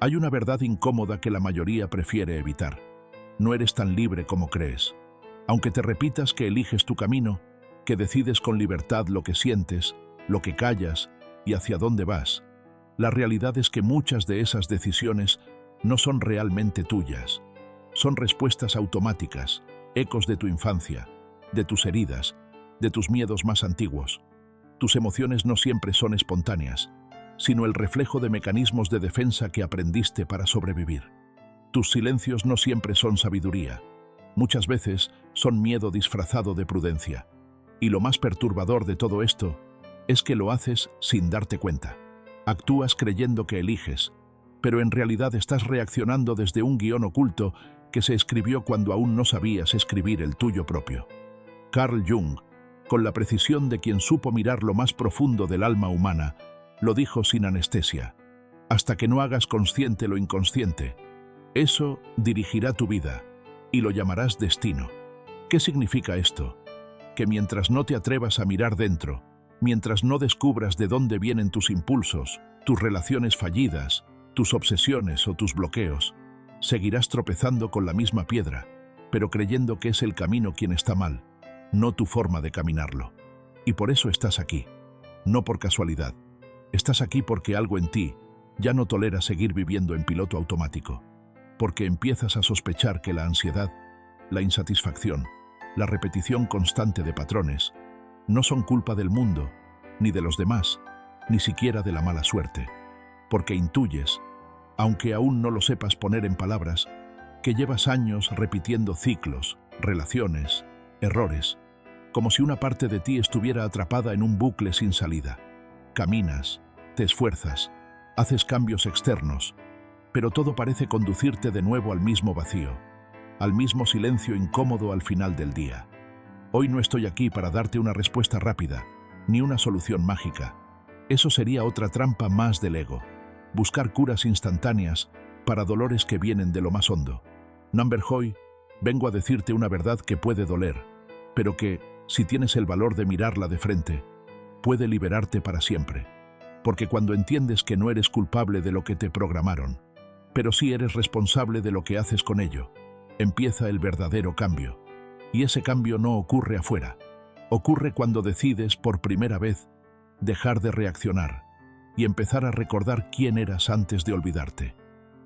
Hay una verdad incómoda que la mayoría prefiere evitar. No eres tan libre como crees. Aunque te repitas que eliges tu camino, que decides con libertad lo que sientes, lo que callas y hacia dónde vas, la realidad es que muchas de esas decisiones no son realmente tuyas. Son respuestas automáticas, ecos de tu infancia, de tus heridas, de tus miedos más antiguos. Tus emociones no siempre son espontáneas, sino el reflejo de mecanismos de defensa que aprendiste para sobrevivir. Tus silencios no siempre son sabiduría. Muchas veces son miedo disfrazado de prudencia. Y lo más perturbador de todo esto es que lo haces sin darte cuenta. Actúas creyendo que eliges, pero en realidad estás reaccionando desde un guión oculto que se escribió cuando aún no sabías escribir el tuyo propio. Carl Jung, con la precisión de quien supo mirar lo más profundo del alma humana, lo dijo sin anestesia: hasta que no hagas consciente lo inconsciente, eso dirigirá tu vida y lo llamarás destino. ¿Qué significa esto? Que mientras no te atrevas a mirar dentro, mientras no descubras de dónde vienen tus impulsos, tus relaciones fallidas, tus obsesiones o tus bloqueos, seguirás tropezando con la misma piedra, pero creyendo que es el camino quien está mal, no tu forma de caminarlo. Y por eso estás aquí, no por casualidad. Estás aquí porque algo en ti ya no tolera seguir viviendo en piloto automático, porque empiezas a sospechar que la ansiedad, la insatisfacción, la repetición constante de patrones, no son culpa del mundo, ni de los demás, ni siquiera de la mala suerte, porque intuyes, aunque aún no lo sepas poner en palabras, que llevas años repitiendo ciclos, relaciones, errores, como si una parte de ti estuviera atrapada en un bucle sin salida. Caminas, te esfuerzas, haces cambios externos, pero todo parece conducirte de nuevo al mismo vacío, al mismo silencio incómodo al final del día. Hoy no estoy aquí para darte una respuesta rápida, ni una solución mágica. Eso sería otra trampa más del ego. Buscar curas instantáneas para dolores que vienen de lo más hondo. Number Hoy, vengo a decirte una verdad que puede doler, pero que, si tienes el valor de mirarla de frente, puede liberarte para siempre. Porque cuando entiendes que no eres culpable de lo que te programaron, pero sí eres responsable de lo que haces con ello, empieza el verdadero cambio. Y ese cambio no ocurre afuera. Ocurre cuando decides por primera vez dejar de reaccionar y empezar a recordar quién eras antes de olvidarte.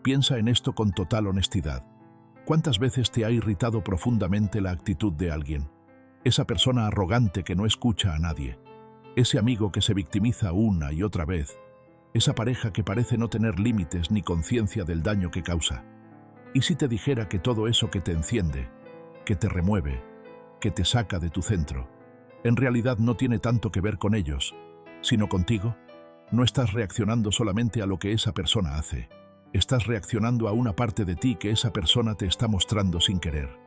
Piensa en esto con total honestidad. ¿Cuántas veces te ha irritado profundamente la actitud de alguien? Esa persona arrogante que no escucha a nadie. Ese amigo que se victimiza una y otra vez. Esa pareja que parece no tener límites ni conciencia del daño que causa. ¿Y si te dijera que todo eso que te enciende, que te remueve, que te saca de tu centro, en realidad no tiene tanto que ver con ellos, sino contigo? No estás reaccionando solamente a lo que esa persona hace. Estás reaccionando a una parte de ti que esa persona te está mostrando sin querer.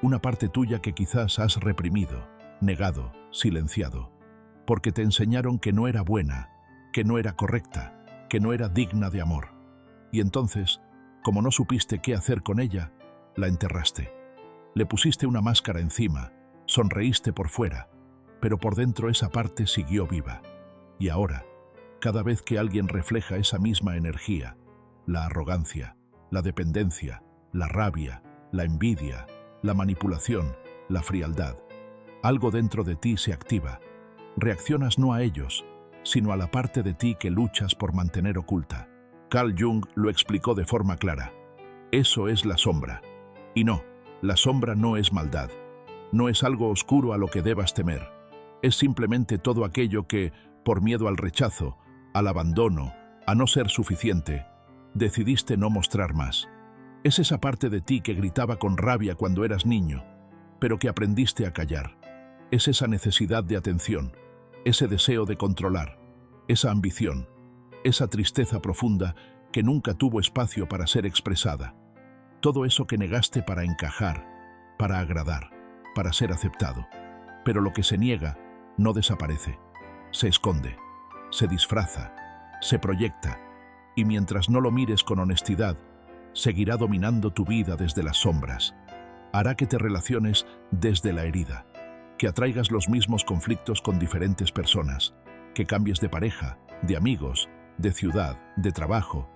Una parte tuya que quizás has reprimido, negado, silenciado. Porque te enseñaron que no era buena, que no era correcta, que no era digna de amor. Y entonces, como no supiste qué hacer con ella, la enterraste. Le pusiste una máscara encima, sonreíste por fuera, pero por dentro esa parte siguió viva. Y ahora, cada vez que alguien refleja esa misma energía, la arrogancia, la dependencia, la rabia, la envidia, la manipulación, la frialdad, algo dentro de ti se activa. Reaccionas no a ellos, sino a la parte de ti que luchas por mantener oculta. Carl Jung lo explicó de forma clara. Eso es la sombra. Y no, la sombra no es maldad. No es algo oscuro a lo que debas temer. Es simplemente todo aquello que, por miedo al rechazo, al abandono, a no ser suficiente, decidiste no mostrar más. Es esa parte de ti que gritaba con rabia cuando eras niño, pero que aprendiste a callar. Es esa necesidad de atención, ese deseo de controlar, esa ambición, esa tristeza profunda que nunca tuvo espacio para ser expresada. Todo eso que negaste para encajar, para agradar, para ser aceptado. Pero lo que se niega no desaparece, se esconde, se disfraza, se proyecta, y mientras no lo mires con honestidad, seguirá dominando tu vida desde las sombras. Hará que te relaciones desde la herida, que atraigas los mismos conflictos con diferentes personas, que cambies de pareja, de amigos, de ciudad, de trabajo,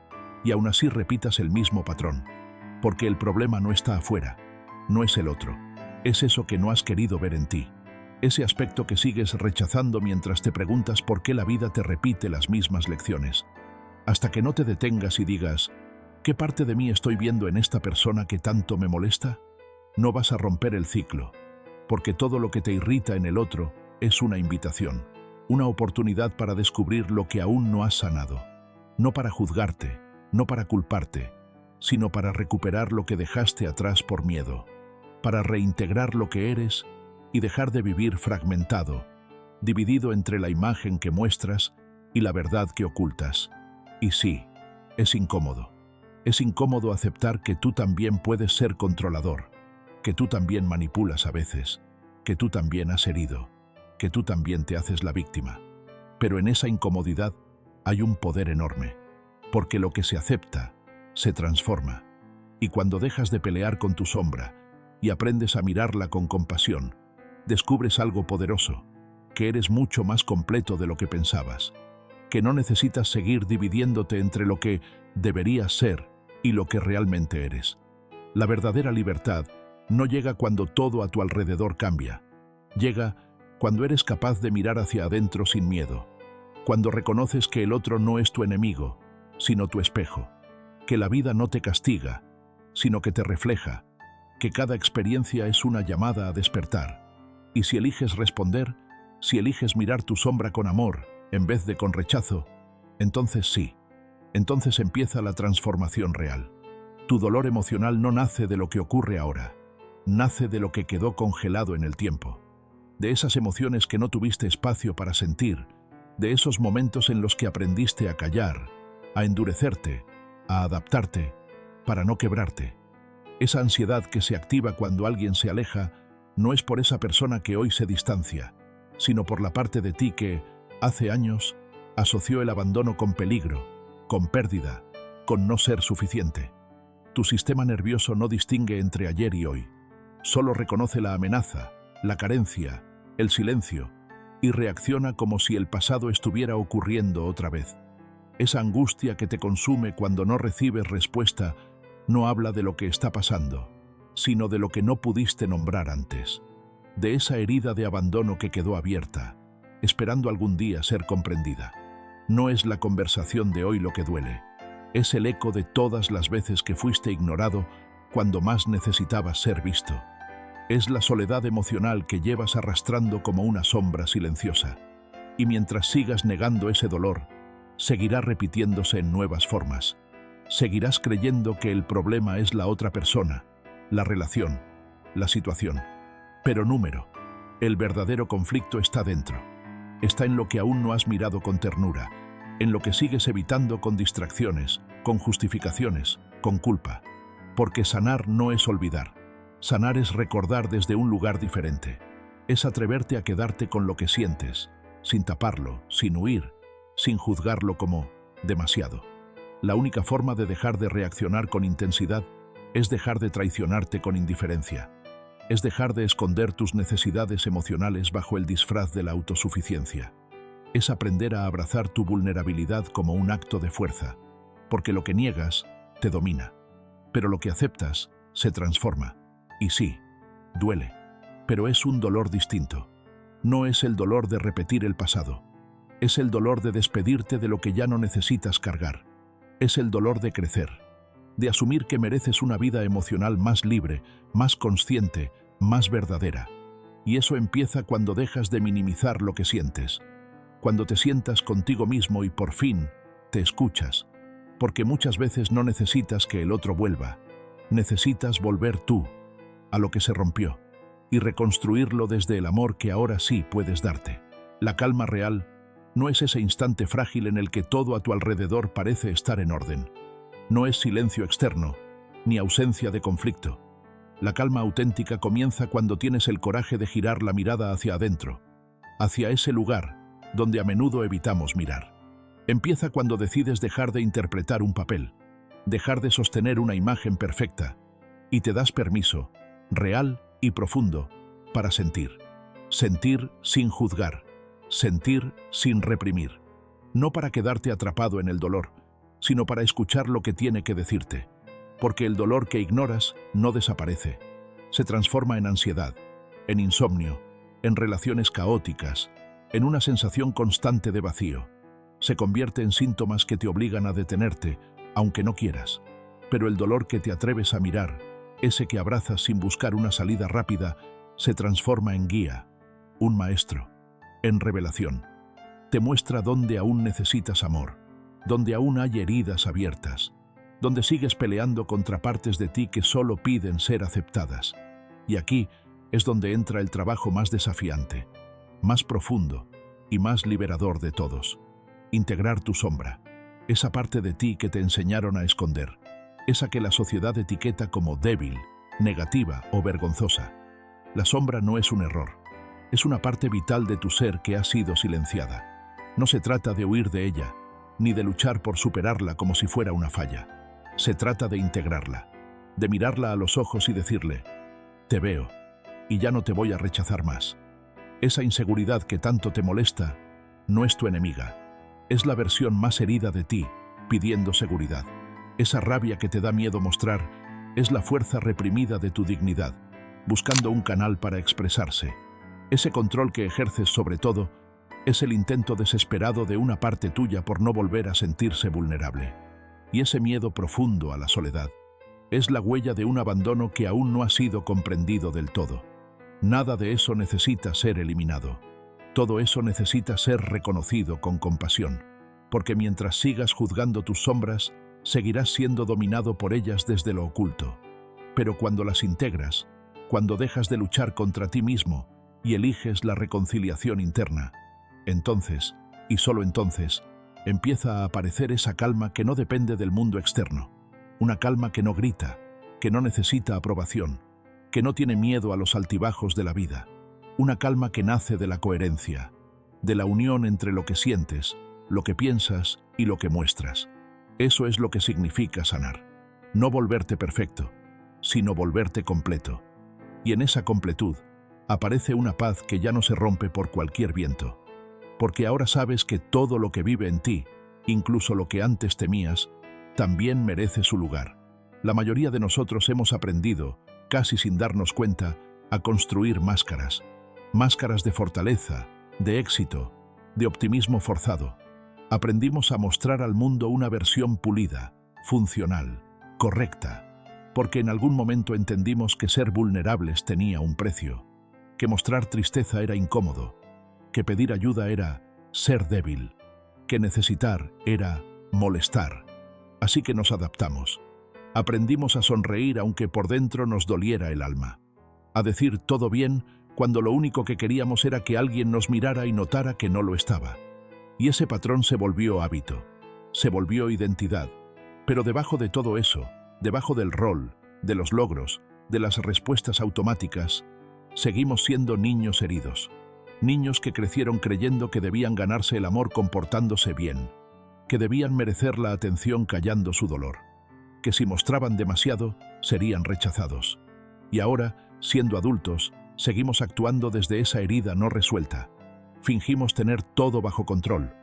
y aún así repitas el mismo patrón. Porque el problema no está afuera, no es el otro, es eso que no has querido ver en ti. Ese aspecto que sigues rechazando mientras te preguntas por qué la vida te repite las mismas lecciones. Hasta que no te detengas y digas, ¿qué parte de mí estoy viendo en esta persona que tanto me molesta? No vas a romper el ciclo, porque todo lo que te irrita en el otro es una invitación, una oportunidad para descubrir lo que aún no has sanado. No para juzgarte, no para culparte, sino para recuperar lo que dejaste atrás por miedo, para reintegrar lo que eres y dejar de vivir fragmentado, dividido entre la imagen que muestras y la verdad que ocultas. Y sí, es incómodo. Es incómodo aceptar que tú también puedes ser controlador, que tú también manipulas a veces, que tú también has herido, que tú también te haces la víctima. Pero en esa incomodidad hay un poder enorme, porque lo que se acepta se transforma. Y cuando dejas de pelear con tu sombra y aprendes a mirarla con compasión, descubres algo poderoso, que eres mucho más completo de lo que pensabas, que no necesitas seguir dividiéndote entre lo que deberías ser y lo que realmente eres. La verdadera libertad no llega cuando todo a tu alrededor cambia. Llega cuando eres capaz de mirar hacia adentro sin miedo, cuando reconoces que el otro no es tu enemigo, sino tu espejo, que la vida no te castiga, sino que te refleja, que cada experiencia es una llamada a despertar. Y si eliges responder, si eliges mirar tu sombra con amor, en vez de con rechazo, entonces sí, entonces empieza la transformación real. Tu dolor emocional no nace de lo que ocurre ahora, nace de lo que quedó congelado en el tiempo, de esas emociones que no tuviste espacio para sentir, de esos momentos en los que aprendiste a callar, a endurecerte, a adaptarte, para no quebrarte. Esa ansiedad que se activa cuando alguien se aleja no es por esa persona que hoy se distancia, sino por la parte de ti que, hace años, asoció el abandono con peligro, con pérdida, con no ser suficiente. Tu sistema nervioso no distingue entre ayer y hoy. Solo reconoce la amenaza, la carencia, el silencio, y reacciona como si el pasado estuviera ocurriendo otra vez. Esa angustia que te consume cuando no recibes respuesta no habla de lo que está pasando, sino de lo que no pudiste nombrar antes, de esa herida de abandono que quedó abierta, esperando algún día ser comprendida. No es la conversación de hoy lo que duele, es el eco de todas las veces que fuiste ignorado cuando más necesitabas ser visto. Es la soledad emocional que llevas arrastrando como una sombra silenciosa, y mientras sigas negando ese dolor, seguirá repitiéndose en nuevas formas. Seguirás creyendo que el problema es la otra persona, la relación, la situación. Pero el verdadero conflicto está dentro. Está en lo que aún no has mirado con ternura, en lo que sigues evitando con distracciones, con justificaciones, con culpa. Porque sanar no es olvidar. Sanar es recordar desde un lugar diferente. Es atreverte a quedarte con lo que sientes, sin taparlo, sin huir, sin juzgarlo como demasiado. La única forma de dejar de reaccionar con intensidad es dejar de traicionarte con indiferencia. Es dejar de esconder tus necesidades emocionales bajo el disfraz de la autosuficiencia. Es aprender a abrazar tu vulnerabilidad como un acto de fuerza, porque lo que niegas te domina, pero lo que aceptas se transforma. Y sí, duele, pero es un dolor distinto. No es el dolor de repetir el pasado, es el dolor de despedirte de lo que ya no necesitas cargar. Es el dolor de crecer, de asumir que mereces una vida emocional más libre, más consciente, más verdadera. Y eso empieza cuando dejas de minimizar lo que sientes, cuando te sientas contigo mismo y por fin te escuchas, porque muchas veces no necesitas que el otro vuelva, necesitas volver tú a lo que se rompió y reconstruirlo desde el amor que ahora sí puedes darte. La calma real no es ese instante frágil en el que todo a tu alrededor parece estar en orden. No es silencio externo, ni ausencia de conflicto. La calma auténtica comienza cuando tienes el coraje de girar la mirada hacia adentro, hacia ese lugar donde a menudo evitamos mirar. Empieza cuando decides dejar de interpretar un papel, dejar de sostener una imagen perfecta, y te das permiso, real y profundo, para sentir. Sentir sin juzgar, sentir sin reprimir. No para quedarte atrapado en el dolor, sino para escuchar lo que tiene que decirte. Porque el dolor que ignoras no desaparece. Se transforma en ansiedad, en insomnio, en relaciones caóticas, en una sensación constante de vacío. Se convierte en síntomas que te obligan a detenerte, aunque no quieras. Pero el dolor que te atreves a mirar, ese que abrazas sin buscar una salida rápida, se transforma en guía, un maestro, en revelación. Te muestra dónde aún necesitas amor, donde aún hay heridas abiertas, donde sigues peleando contra partes de ti que solo piden ser aceptadas. Y aquí es donde entra el trabajo más desafiante, más profundo y más liberador de todos. Integrar tu sombra, esa parte de ti que te enseñaron a esconder, esa que la sociedad etiqueta como débil, negativa o vergonzosa. La sombra no es un error, es una parte vital de tu ser que ha sido silenciada. No se trata de huir de ella, ni de luchar por superarla como si fuera una falla. Se trata de integrarla, de mirarla a los ojos y decirle: te veo, y ya no te voy a rechazar más. Esa inseguridad que tanto te molesta no es tu enemiga, es la versión más herida de ti, pidiendo seguridad. Esa rabia que te da miedo mostrar es la fuerza reprimida de tu dignidad, buscando un canal para expresarse. Ese control que ejerces sobre todo es el intento desesperado de una parte tuya por no volver a sentirse vulnerable. Y ese miedo profundo a la soledad es la huella de un abandono que aún no ha sido comprendido del todo. Nada de eso necesita ser eliminado. Todo eso necesita ser reconocido con compasión, porque mientras sigas juzgando tus sombras, seguirás siendo dominado por ellas desde lo oculto. Pero cuando las integras, cuando dejas de luchar contra ti mismo y eliges la reconciliación interna, entonces, y solo entonces, empieza a aparecer esa calma que no depende del mundo externo. Una calma que no grita, que no necesita aprobación, que no tiene miedo a los altibajos de la vida. Una calma que nace de la coherencia, de la unión entre lo que sientes, lo que piensas y lo que muestras. Eso es lo que significa sanar. No volverte perfecto, sino volverte completo. Y en esa completud aparece una paz que ya no se rompe por cualquier viento. Porque ahora sabes que todo lo que vive en ti, incluso lo que antes temías, también merece su lugar. La mayoría de nosotros hemos aprendido, casi sin darnos cuenta, a construir máscaras. Máscaras de fortaleza, de éxito, de optimismo forzado. Aprendimos a mostrar al mundo una versión pulida, funcional, correcta, porque en algún momento entendimos que ser vulnerables tenía un precio, que mostrar tristeza era incómodo, que pedir ayuda era ser débil, que necesitar era molestar. Así que nos adaptamos. Aprendimos a sonreír aunque por dentro nos doliera el alma, a decir todo bien cuando lo único que queríamos era que alguien nos mirara y notara que no lo estaba. Y ese patrón se volvió hábito, se volvió identidad. Pero debajo de todo eso, debajo del rol, de los logros, de las respuestas automáticas, seguimos siendo niños heridos. Niños que crecieron creyendo que debían ganarse el amor comportándose bien, que debían merecer la atención callando su dolor, que si mostraban demasiado, serían rechazados. Y ahora, siendo adultos, seguimos actuando desde esa herida no resuelta. Fingimos tener todo bajo control.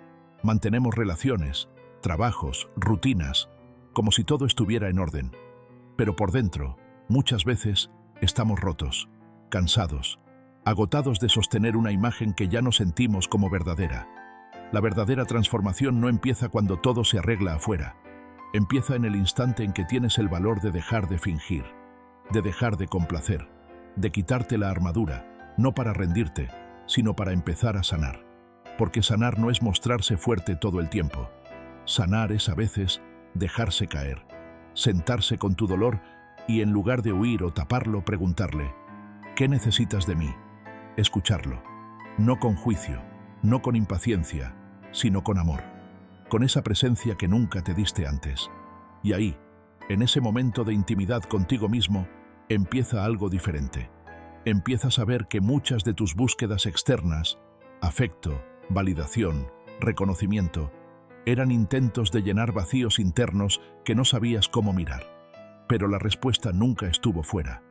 Mantenemos relaciones, trabajos, rutinas, como si todo estuviera en orden. Pero por dentro, muchas veces, estamos rotos, cansados, agotados de sostener una imagen que ya no sentimos como verdadera. La verdadera transformación no empieza cuando todo se arregla afuera. Empieza en el instante en que tienes el valor de dejar de fingir, de dejar de complacer, de quitarte la armadura, no para rendirte, sino para empezar a sanar. Porque sanar no es mostrarse fuerte todo el tiempo. Sanar es a veces dejarse caer, sentarse con tu dolor y en lugar de huir o taparlo, preguntarle: ¿qué necesitas de mí? Escucharlo, no con juicio, no con impaciencia, sino con amor, con esa presencia que nunca te diste antes. Y ahí, en ese momento de intimidad contigo mismo, empieza algo diferente. Empiezas a ver que muchas de tus búsquedas externas, afecto, validación, reconocimiento, eran intentos de llenar vacíos internos que no sabías cómo mirar. Pero la respuesta nunca estuvo fuera.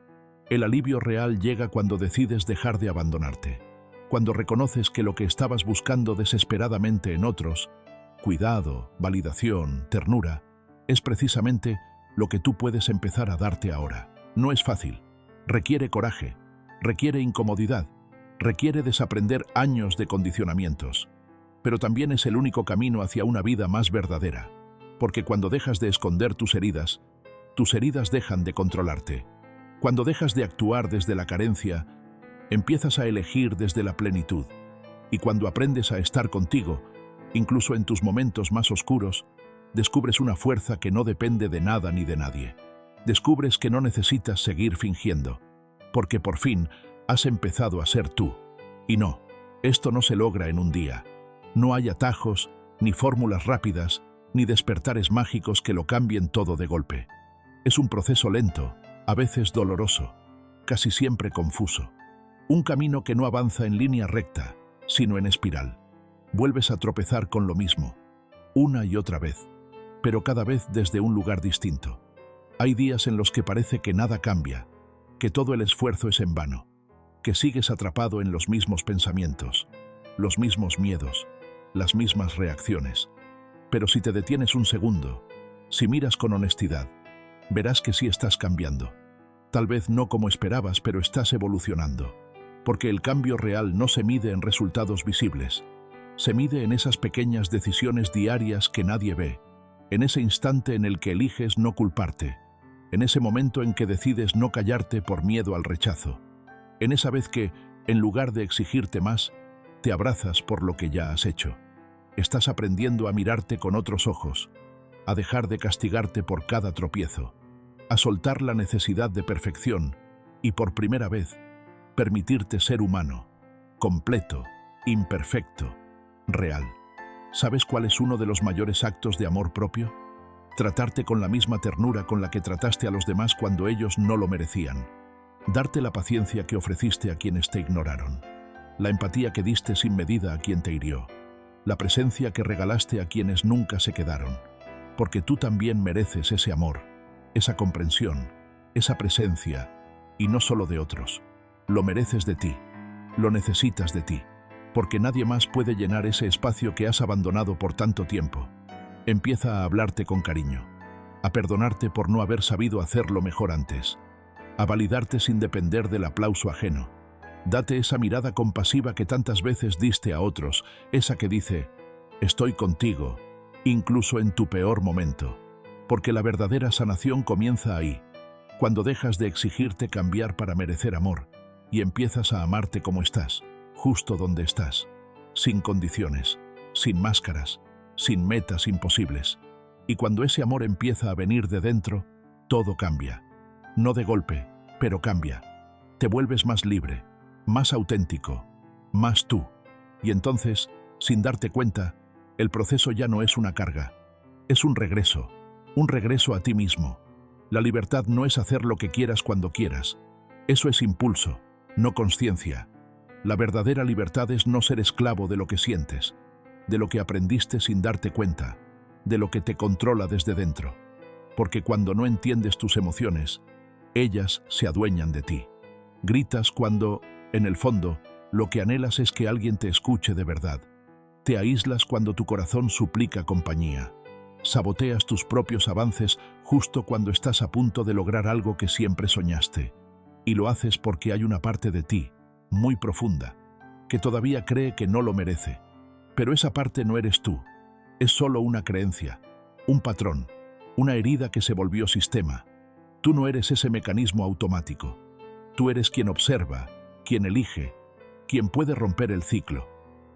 El alivio real llega cuando decides dejar de abandonarte, cuando reconoces que lo que estabas buscando desesperadamente en otros cuidado, validación, ternura, es precisamente lo que tú puedes empezar a darte ahora. No es fácil. Requiere coraje, requiere incomodidad, requiere desaprender años de condicionamientos. Pero también es el único camino hacia una vida más verdadera. Porque cuando dejas de esconder tus heridas dejan de controlarte. Cuando dejas de actuar desde la carencia, empiezas a elegir desde la plenitud. Y cuando aprendes a estar contigo, incluso en tus momentos más oscuros, descubres una fuerza que no depende de nada ni de nadie. Descubres que no necesitas seguir fingiendo, porque por fin has empezado a ser tú. Y no, esto no se logra en un día. No hay atajos, ni fórmulas rápidas, ni despertares mágicos que lo cambien todo de golpe. Es un proceso lento, a veces doloroso, casi siempre confuso. Un camino que no avanza en línea recta, sino en espiral. Vuelves a tropezar con lo mismo, una y otra vez, pero cada vez desde un lugar distinto. Hay días en los que parece que nada cambia, que todo el esfuerzo es en vano, que sigues atrapado en los mismos pensamientos, los mismos miedos, las mismas reacciones. Pero si te detienes un segundo, si miras con honestidad, verás que sí estás cambiando. Tal vez no como esperabas, pero estás evolucionando. Porque el cambio real no se mide en resultados visibles. Se mide en esas pequeñas decisiones diarias que nadie ve, en ese instante en el que eliges no culparte, en ese momento en que decides no callarte por miedo al rechazo, en esa vez que, en lugar de exigirte más, te abrazas por lo que ya has hecho. Estás aprendiendo a mirarte con otros ojos, a dejar de castigarte por cada tropiezo, a soltar la necesidad de perfección y, por primera vez, permitirte ser humano, completo, imperfecto, real. ¿Sabes cuál es uno de los mayores actos de amor propio? Tratarte con la misma ternura con la que trataste a los demás cuando ellos no lo merecían. Darte la paciencia que ofreciste a quienes te ignoraron. La empatía que diste sin medida a quien te hirió. La presencia que regalaste a quienes nunca se quedaron. Porque tú también mereces ese amor, esa comprensión, esa presencia, y no solo de otros. Lo mereces de ti, lo necesitas de ti, porque nadie más puede llenar ese espacio que has abandonado por tanto tiempo. Empieza a hablarte con cariño, a perdonarte por no haber sabido hacerlo mejor antes, a validarte sin depender del aplauso ajeno. Date esa mirada compasiva que tantas veces diste a otros, esa que dice, estoy contigo, incluso en tu peor momento. Porque la verdadera sanación comienza ahí, cuando dejas de exigirte cambiar para merecer amor, y empiezas a amarte como estás, justo donde estás, sin condiciones, sin máscaras, sin metas imposibles. Y cuando ese amor empieza a venir de dentro, todo cambia. No de golpe, pero cambia. Te vuelves más libre, más auténtico, más tú. Y entonces, sin darte cuenta, el proceso ya no es una carga, es un regreso a ti mismo. La libertad no es hacer lo que quieras cuando quieras. Eso es impulso, no consciencia. La verdadera libertad es no ser esclavo de lo que sientes, de lo que aprendiste sin darte cuenta, de lo que te controla desde dentro. Porque cuando no entiendes tus emociones, ellas se adueñan de ti. Gritas cuando, en el fondo, lo que anhelas es que alguien te escuche de verdad. Te aíslas cuando tu corazón suplica compañía. Saboteas tus propios avances justo cuando estás a punto de lograr algo que siempre soñaste. Y lo haces porque hay una parte de ti, muy profunda, que todavía cree que no lo merece. Pero esa parte no eres tú. Es solo una creencia, un patrón, una herida que se volvió sistema. Tú no eres ese mecanismo automático. Tú eres quien observa, quien elige, quien puede romper el ciclo,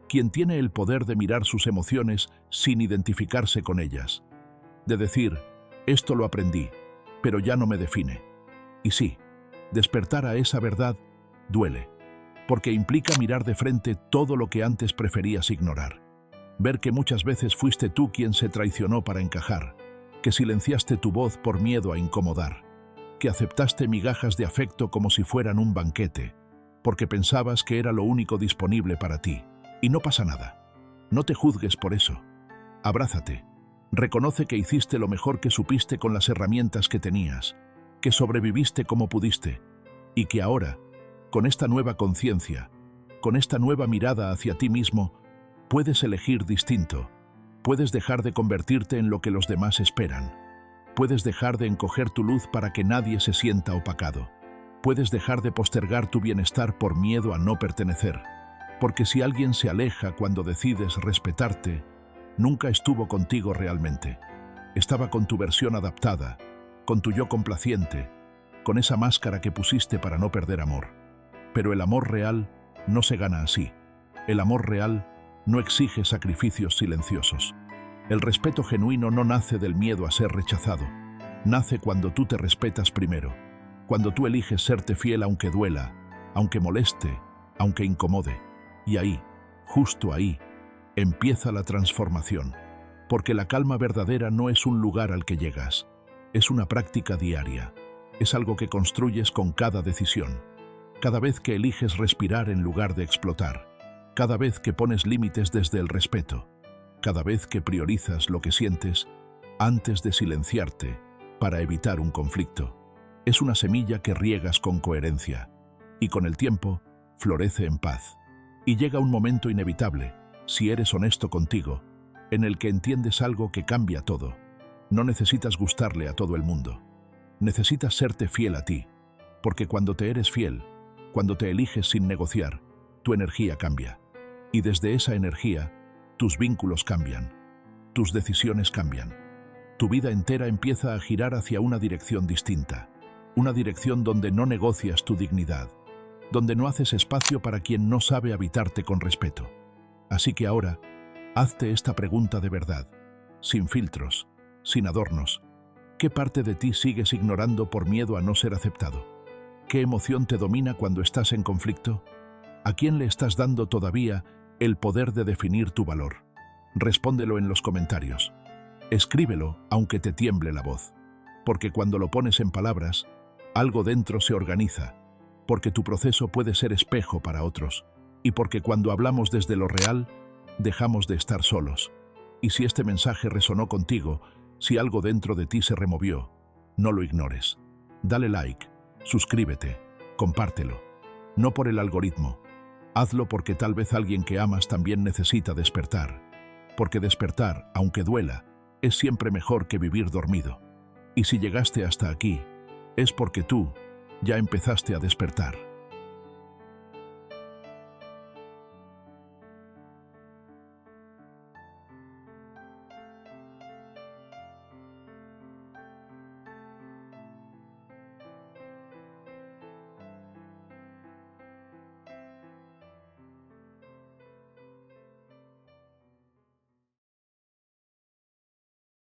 quien tiene el poder de mirar sus emociones sin identificarse con ellas. De decir, esto lo aprendí, pero ya no me define. Y sí, despertar a esa verdad duele, porque implica mirar de frente todo lo que antes preferías ignorar. Ver que muchas veces fuiste tú quien se traicionó para encajar, que silenciaste tu voz por miedo a incomodar, que aceptaste migajas de afecto como si fueran un banquete, porque pensabas que era lo único disponible para ti. Y no pasa nada. No te juzgues por eso. Abrázate. Reconoce que hiciste lo mejor que supiste con las herramientas que tenías, que sobreviviste como pudiste, y que ahora, con esta nueva conciencia, con esta nueva mirada hacia ti mismo, puedes elegir distinto, Puedes dejar de convertirte en lo que los demás esperan. Puedes dejar de encoger tu luz para que nadie se sienta opacado. Puedes dejar de postergar tu bienestar por miedo a no pertenecer. Porque si alguien se aleja cuando decides respetarte, nunca estuvo contigo realmente. Estaba con tu versión adaptada, con tu yo complaciente, con esa máscara que pusiste para no perder amor. Pero el amor real no se gana así. El amor real no exige sacrificios silenciosos. El respeto genuino no nace del miedo a ser rechazado. Nace cuando tú te respetas primero, cuando tú eliges serte fiel aunque duela, aunque moleste, aunque incomode. Y ahí, justo ahí, empieza la transformación. Porque la calma verdadera no es un lugar al que llegas, es una práctica diaria. Es algo que construyes con cada decisión. Cada vez que eliges respirar en lugar de explotar. Cada vez que pones límites desde el respeto. Cada vez que priorizas lo que sientes antes de silenciarte para evitar un conflicto. Es una semilla que riegas con coherencia y con el tiempo florece en paz. Y llega un momento inevitable, si eres honesto contigo, en el que entiendes algo que cambia todo. No necesitas gustarle a todo el mundo. Necesitas serte fiel a ti, porque cuando te eres fiel, cuando te eliges sin negociar, tu energía cambia. Y desde esa energía, tus vínculos cambian, tus decisiones cambian. Tu vida entera empieza a girar hacia una dirección distinta, una dirección donde no negocias tu dignidad, donde no haces espacio para quien no sabe habitarte con respeto. Así que ahora, hazte esta pregunta de verdad, sin filtros, sin adornos. ¿Qué parte de ti sigues ignorando por miedo a no ser aceptado? ¿Qué emoción te domina cuando estás en conflicto? ¿A quién le estás dando todavía el poder de definir tu valor? Respóndelo en los comentarios. Escríbelo aunque te tiemble la voz, porque cuando lo pones en palabras, algo dentro se organiza, porque tu proceso puede ser espejo para otros, y porque cuando hablamos desde lo real, dejamos de estar solos. Y si este mensaje resonó contigo, si algo dentro de ti se removió, no lo ignores. Dale like, suscríbete, compártelo. No por el algoritmo. Hazlo porque tal vez alguien que amas también necesita despertar. Porque despertar, aunque duela, es siempre mejor que vivir dormido. Y si llegaste hasta aquí, es porque tú ya empezaste a despertar.